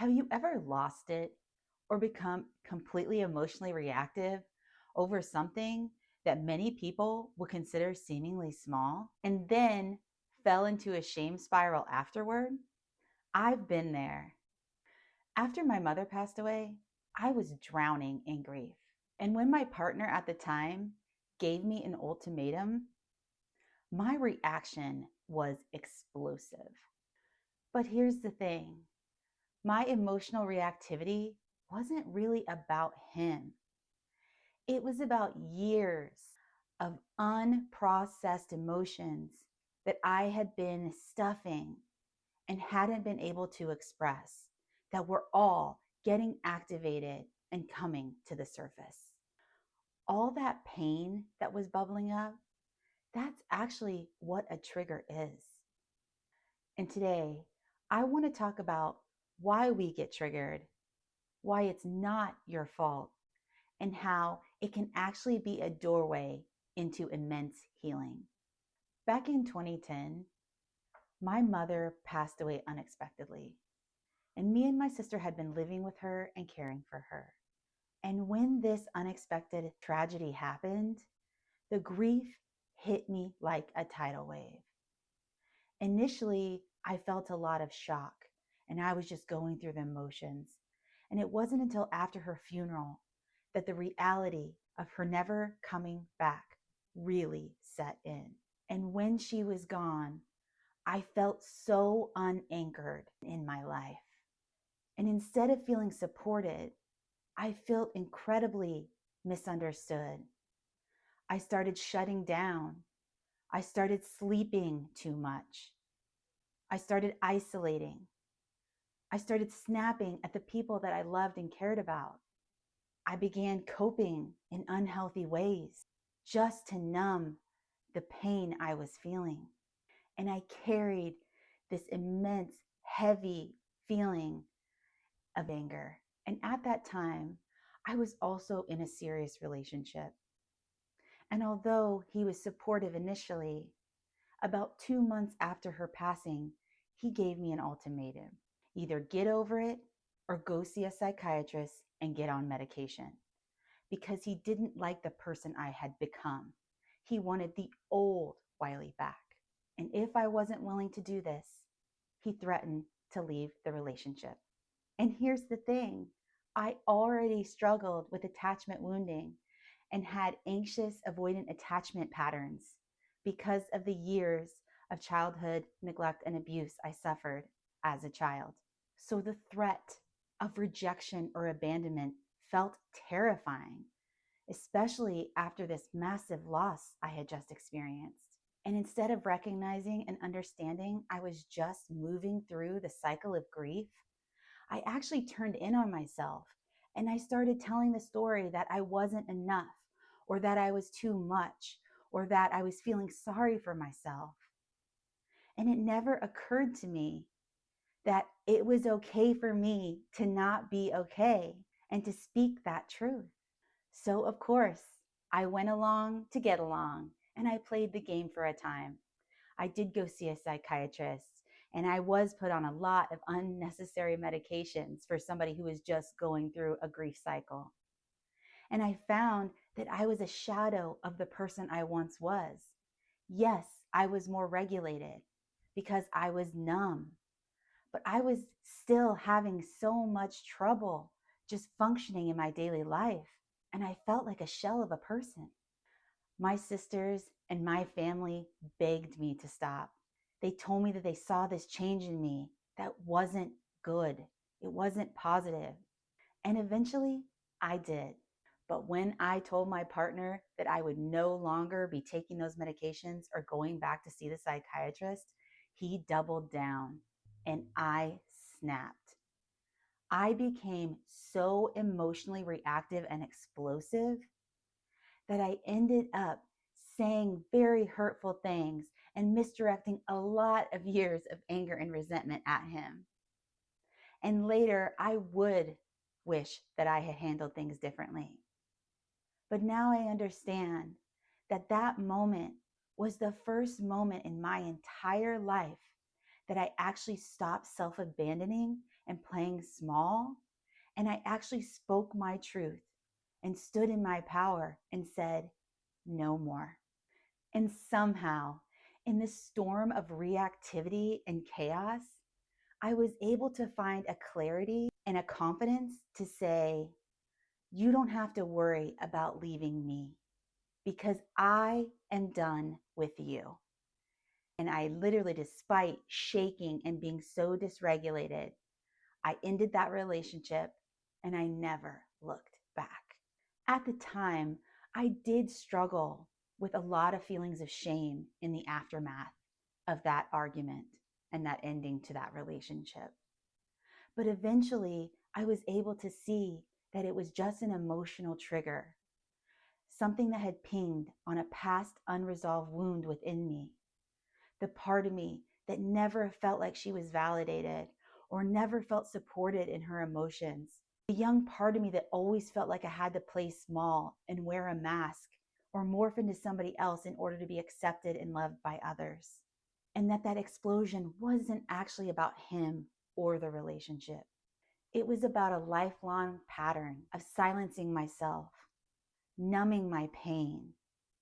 Have you ever lost it or become completely emotionally reactive over something that many people would consider seemingly small and then fell into a shame spiral afterward? I've been there. After my mother passed away, I was drowning in grief. And when my partner at the time gave me an ultimatum, my reaction was explosive. But here's the thing, my emotional reactivity wasn't really about him. It was about years of unprocessed emotions that I had been stuffing and hadn't been able to express, that were all getting activated and coming to the surface. All that pain that was bubbling up, that's actually what a trigger is. And today, I want to talk about why we get triggered, why it's not your fault, and how it can actually be a doorway into immense healing. Back in 2010, my mother passed away unexpectedly, and me and my sister had been living with her and caring for her. And when this unexpected tragedy happened, the grief hit me like a tidal wave. Initially, I felt a lot of shock and I was just going through the emotions. And it wasn't until after her funeral that the reality of her never coming back really set in. And when she was gone, I felt so unanchored in my life. And instead of feeling supported, I felt incredibly misunderstood. I started shutting down. I started sleeping too much. I started isolating. I started snapping at the people that I loved and cared about. I began coping in unhealthy ways just to numb the pain I was feeling. And I carried this immense, heavy feeling of anger. And at that time, I was also in a serious relationship. And although he was supportive initially, about 2 months after her passing, he gave me an ultimatum. Either get over it or go see a psychiatrist and get on medication. Because he didn't like the person I had become. He wanted the old Wiley back. And if I wasn't willing to do this, he threatened to leave the relationship. And here's the thing, I already struggled with attachment wounding and had anxious avoidant attachment patterns because of the years of childhood neglect and abuse I suffered as a child. So the threat of rejection or abandonment felt terrifying, especially after this massive loss I had just experienced. And instead of recognizing and understanding I was just moving through the cycle of grief, I actually turned in on myself and I started telling the story that I wasn't enough, or that I was too much, or that I was feeling sorry for myself. And it never occurred to me that it was okay for me to not be okay and to speak that truth. So, of course, I went along to get along and I played the game for a time. I did go see a psychiatrist and I was put on a lot of unnecessary medications for somebody who was just going through a grief cycle. And I found that I was a shadow of the person I once was. Yes, I was more regulated because I was numb, but I was still having so much trouble just functioning in my daily life. And I felt like a shell of a person. My sisters and my family begged me to stop. They told me that they saw this change in me that wasn't good. It wasn't positive. And eventually I did. But when I told my partner that I would no longer be taking those medications or going back to see the psychiatrist, he doubled down and I snapped. I became so emotionally reactive and explosive that I ended up saying very hurtful things and misdirecting a lot of years of anger and resentment at him. And later, I would wish that I had handled things differently. But now I understand that that moment was the first moment in my entire life that I actually stopped self-abandoning and playing small. And I actually spoke my truth and stood in my power and said, no more. And somehow, in this storm of reactivity and chaos, I was able to find a clarity and a confidence to say, you don't have to worry about leaving me because I am done with you. And I literally, despite shaking and being so dysregulated, I ended that relationship and I never looked back. At the time, I did struggle with a lot of feelings of shame in the aftermath of that argument and that ending to that relationship. But eventually, I was able to see that it was just an emotional trigger, something that had pinged on a past unresolved wound within me. The part of me that never felt like she was validated or never felt supported in her emotions. The young part of me that always felt like I had to play small and wear a mask or morph into somebody else in order to be accepted and loved by others. And that explosion wasn't actually about him or the relationship. It was about a lifelong pattern of silencing myself, numbing my pain,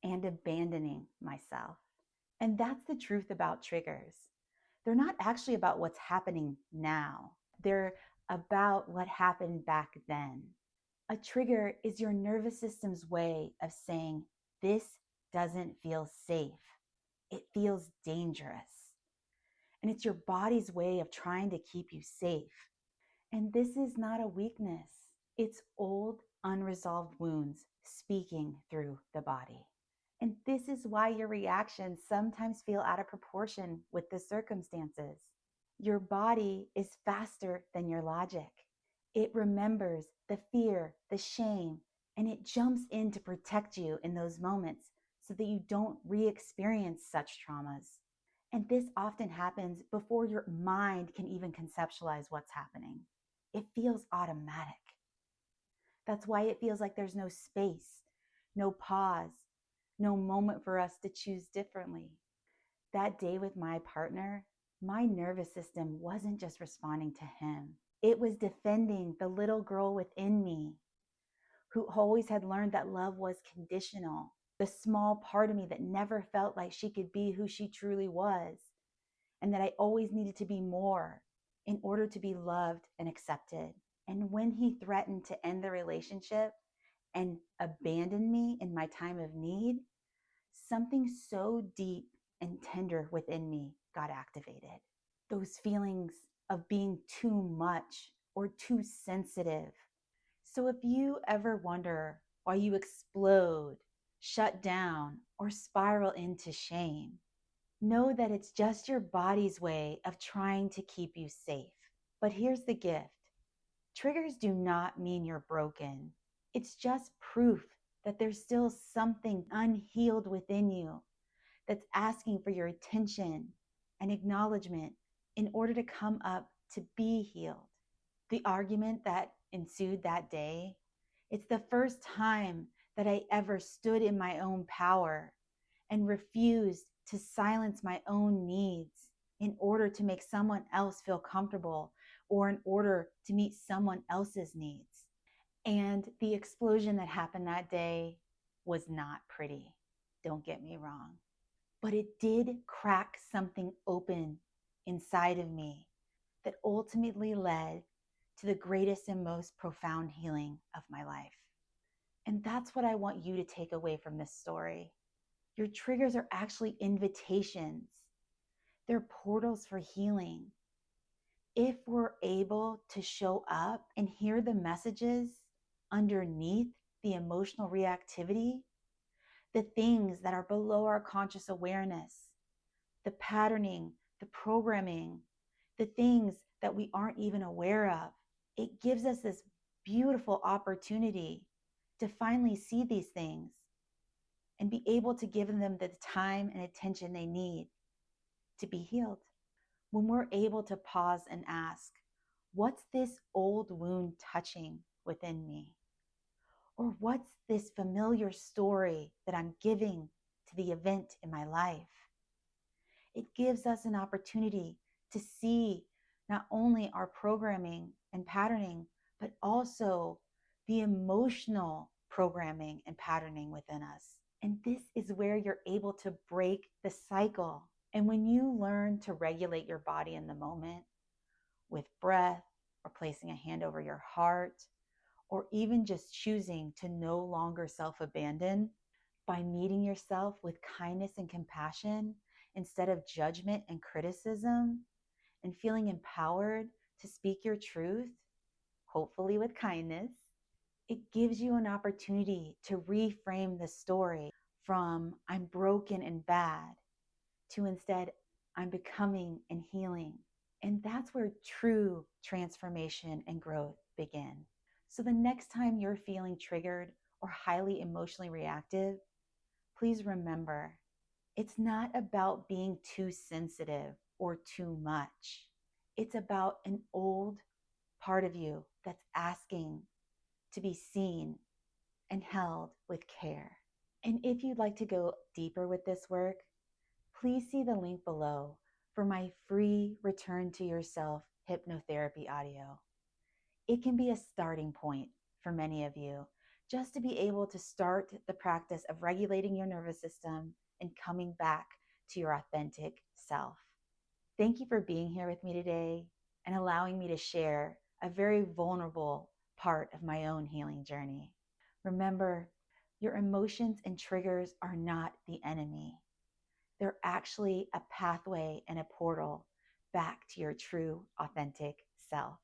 and abandoning myself. And that's the truth about triggers. They're not actually about what's happening now. They're about what happened back then. A trigger is your nervous system's way of saying, this doesn't feel safe. It feels dangerous. And it's your body's way of trying to keep you safe. And this is not a weakness. It's old, unresolved wounds speaking through the body. And this is why your reactions sometimes feel out of proportion with the circumstances. Your body is faster than your logic. It remembers the fear, the shame, and it jumps in to protect you in those moments so that you don't re-experience such traumas. And this often happens before your mind can even conceptualize what's happening. It feels automatic. That's why it feels like there's no space, no pause, no moment for us to choose differently. That day with my partner, my nervous system wasn't just responding to him. It was defending the little girl within me who always had learned that love was conditional. The small part of me that never felt like she could be who she truly was, and that I always needed to be more in order to be loved and accepted. And when he threatened to end the relationship and abandon me in my time of need, something so deep and tender within me got activated. Those feelings of being too much or too sensitive. So if you ever wonder why you explode, shut down, or spiral into shame, know that it's just your body's way of trying to keep you safe. But here's the gift. Triggers do not mean you're broken. It's just proof that there's still something unhealed within you that's asking for your attention and acknowledgement in order to come up to be healed. The argument that ensued that day, it's the first time that I ever stood in my own power and refused to silence my own needs in order to make someone else feel comfortable or in order to meet someone else's needs. And the explosion that happened that day was not pretty. Don't get me wrong. But it did crack something open inside of me that ultimately led to the greatest and most profound healing of my life. And that's what I want you to take away from this story. Your triggers are actually invitations. They're portals for healing. If we're able to show up and hear the messages underneath the emotional reactivity, the things that are below our conscious awareness, the patterning, the programming, the things that we aren't even aware of, it gives us this beautiful opportunity to finally see these things and be able to give them the time and attention they need to be healed. When we're able to pause and ask, what's this old wound touching within me? Or what's this familiar story that I'm giving to the event in my life? It gives us an opportunity to see not only our programming and patterning, but also the emotional programming and patterning within us. And this is where you're able to break the cycle. And when you learn to regulate your body in the moment with breath, or placing a hand over your heart, or even just choosing to no longer self abandon by meeting yourself with kindness and compassion instead of judgment and criticism, and feeling empowered to speak your truth, hopefully with kindness, it gives you an opportunity to reframe the story from I'm broken and bad to instead I'm becoming and healing. And that's where true transformation and growth begin. So the next time you're feeling triggered or highly emotionally reactive, please remember it's not about being too sensitive or too much. It's about an old part of you that's asking to be seen and held with care. And if you'd like to go deeper with this work, please see the link below for my free Return to Yourself hypnotherapy audio. It can be a starting point for many of you just to be able to start the practice of regulating your nervous system and coming back to your authentic self. Thank you for being here with me today and allowing me to share a very vulnerable part of my own healing journey. Remember, your emotions and triggers are not the enemy. They're actually a pathway and a portal back to your true, authentic self,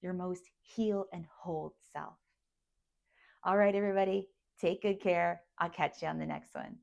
your most healed and whole self. All right, everybody, take good care. I'll catch you on the next one.